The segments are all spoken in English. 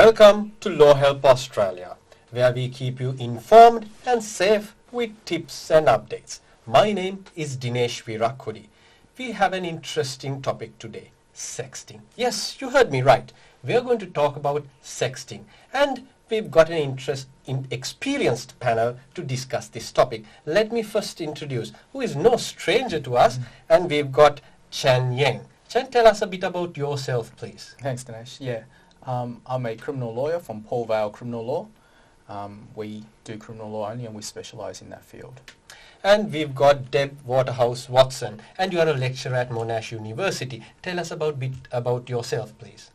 Welcome to LawHelp Australia, where we keep you informed and safe with tips and updates. My name is Dinesh Weerakkody. We have an interesting topic today, sexting. Yes, you heard me right. We are going to talk about sexting, and we've got an experienced panel to discuss this topic. Let me first introduce who is no stranger to us, and we've got Chen Yang. Chen, tell us a bit about yourself, please. Thanks, Dinesh. I'm a criminal lawyer from Vale Criminal Law. We do criminal law only and we specialise in that field. And we've got Deb Waterhouse-Watson, and you are a lecturer at Monash University. Tell us a bit about yourself, please.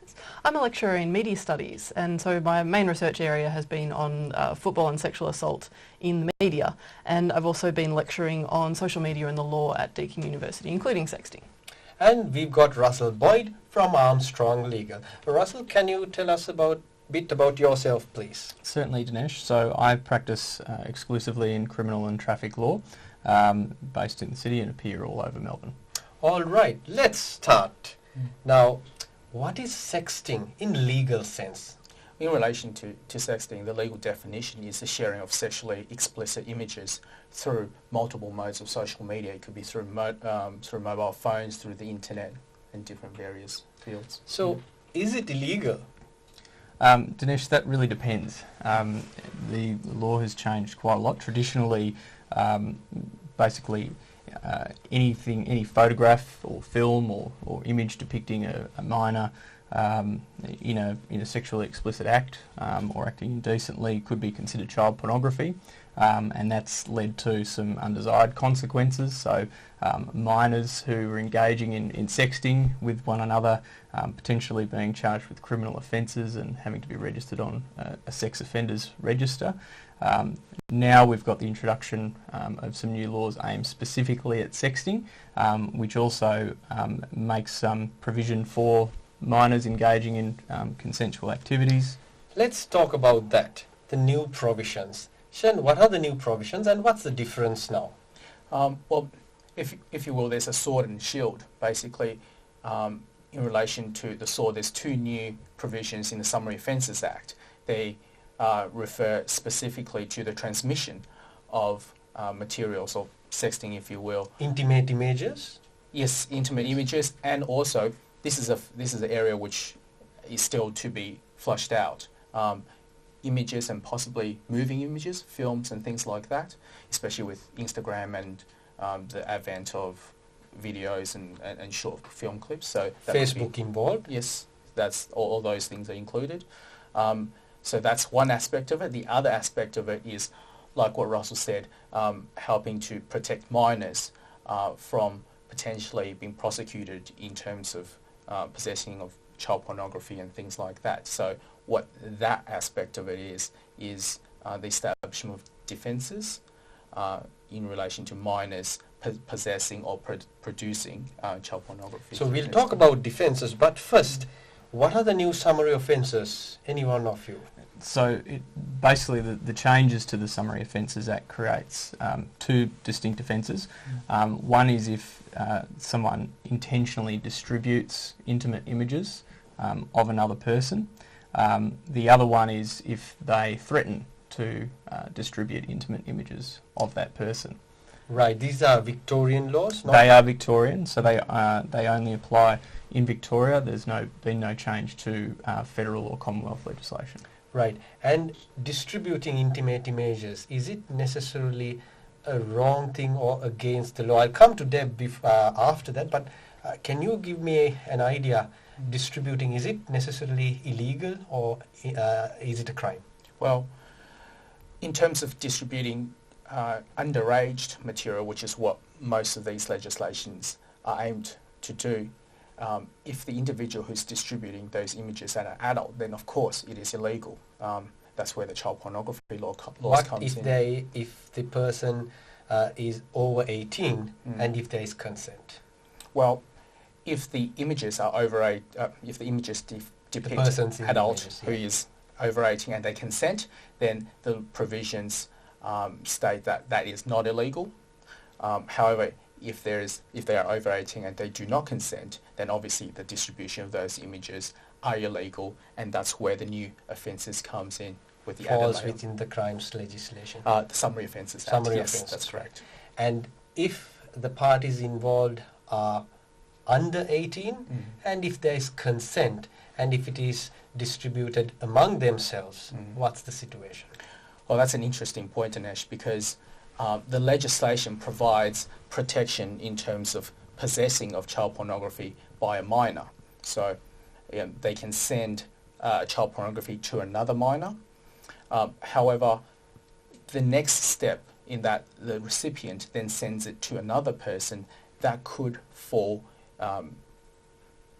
I'm a lecturer in media studies, and so my main research area has been on football and sexual assault in the media, and I've also been lecturing on social media and the law at Deakin University, including sexting. And we've got Russell Boyd from Armstrong Legal. Russell, can you tell us a bit about yourself, please? Certainly, Dinesh. So I practice exclusively in criminal and traffic law, based in the city and appear all over Melbourne. All right, let's start. Now, what is sexting in legal sense? In relation to sexting, the legal definition is the sharing of sexually explicit images through multiple modes of social media. It could be through mobile phones, through the internet, and different various fields. So, is it illegal? Dinesh, that really depends. The law has changed quite a lot. Traditionally, basically, any photograph or film or image depicting a minor in a sexually explicit act or acting indecently could be considered child pornography, and that's led to some undesired consequences. So minors who are engaging in sexting with one another potentially being charged with criminal offences and having to be registered on a sex offenders register. Now we've got the introduction of some new laws aimed specifically at sexting, which also makes some provision for minors engaging in consensual activities. Let's talk about that, the new provisions. Shen, what are the new provisions and what's the difference now? Well, if you will, there's a sword and shield. Basically, in relation to the sword, there's two new provisions in the Summary Offences Act. They refer specifically to the transmission of materials or sexting, if you will. Intimate images? Yes, intimate images, and also this is an area which is still to be flushed out. Images and possibly moving images, films and things like that, especially with Instagram and the advent of videos and short film clips. So that Facebook involved? Yes, that's all those things are included. So that's one aspect of it. The other aspect of it is, like what Russell said, helping to protect minors from potentially being prosecuted in terms of possessing of child pornography and things like that. So what that aspect of it is the establishment of defences in relation to minors possessing or producing child pornography. So we'll talk about defences, but first, what are the new summary offences, any one of you? So basically the changes to the Summary Offences Act creates two distinct offences. One is if someone intentionally distributes intimate images of another person. The other one is if they threaten to distribute intimate images of that person. Right, these are Victorian laws? They are Victorian, so they only apply in Victoria. There's been no change to federal or Commonwealth legislation. Right, and distributing intimate images, is it necessarily a wrong thing or against the law? I'll come to Deb after that, but can you give me an idea, distributing, is it necessarily illegal or is it a crime? Well, in terms of distributing underage material, which is what most of these legislations are aimed to do, if the individual who's distributing those images are an adult, then of course it is illegal. That's where the child pornography laws comes in. If the person is over 18 and if there is consent? Well, if the images are if the images depict an adult who is over 18 and they consent, then the provisions state that that is not illegal. However, if they are over 18 and they do not consent, then obviously the distribution of those images are illegal, and that's where the new offences comes in with the Falls added layer. within the crimes legislation. The Summary Offences Act. Summary Yes, offences, that's correct. And if the parties involved are under 18, and if there is consent, and if it is distributed among themselves, what's the situation? Well, that's an interesting point, Dinesh, because the legislation provides protection in terms of possessing of child pornography by a minor. So they can send child pornography to another minor. However, the next step in that the recipient then sends it to another person, that could fall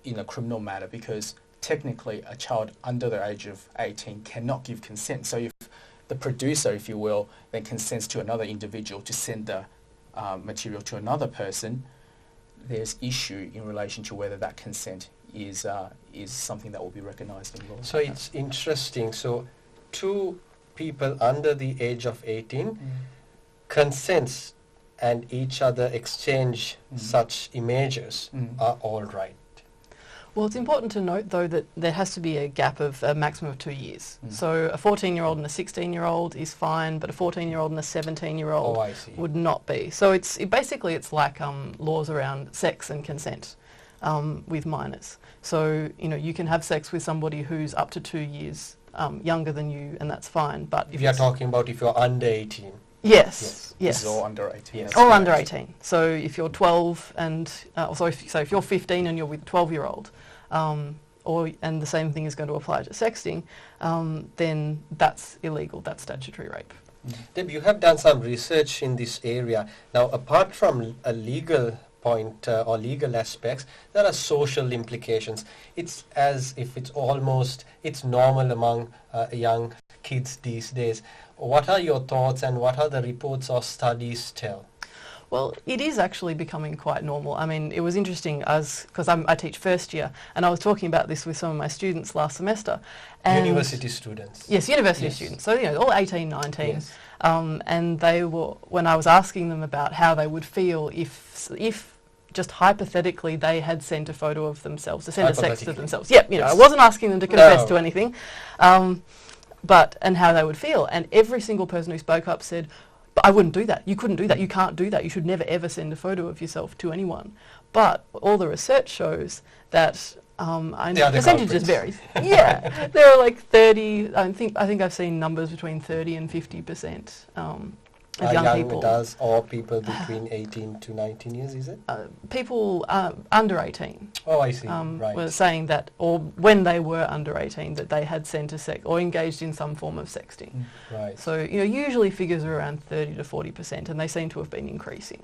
in a criminal matter, because technically a child under the age of 18 cannot give consent. So if the producer, if you will, then consents to another individual to send the material to another person, there's issue in relation to whether that consent is something that will be recognised in law. So it's interesting. So two people under the age of 18 consents and each other exchange such images are all right. Well, it's important to note, though, that there has to be a gap of a maximum of 2 years. So a 14-year-old and a 16-year-old is fine, but a 14-year-old and a 17-year-old would not be. So basically it's like laws around sex and consent with minors. So, you can have sex with somebody who's up to 2 years younger than you, and that's fine. But if We are talking about if you're under 18. Yes. This is all under 18. Yes. All under 18. So if you're 12 and, if you're 15 and you're with a 12-year-old, and the same thing is going to apply to sexting, then that's illegal, that's statutory rape. Deb, you have done some research in this area. Now, apart from a legal point or legal aspects, there are social implications. It's as if it's normal among young kids these days. What are your thoughts, and what are the reports or studies tell? Well, it is actually becoming quite normal. I mean, it was interesting because I teach first year, and I was talking about this with some of my students last semester. And University students. Yes, university students. So, all 18, 19. Yes. And they were, when I was asking them about how they would feel if just hypothetically they had sent a photo of themselves, to send a sex to themselves. Yeah, I wasn't asking them to confess to anything. And how they would feel. And every single person who spoke up said, but I wouldn't do that. You couldn't do that. You can't do that. You should never ever send a photo of yourself to anyone. But all the research shows that percentages vary. Yeah, there are like 30. I think I've seen numbers between 30 and 50% of young people. Adults or people between 18 to 19 years, is it? People under 18. Oh, I see. Right. Were saying that, or when they were under 18, that they had sent a sex or engaged in some form of sexting. Right. So usually figures are around 30 to 40%, and they seem to have been increasing.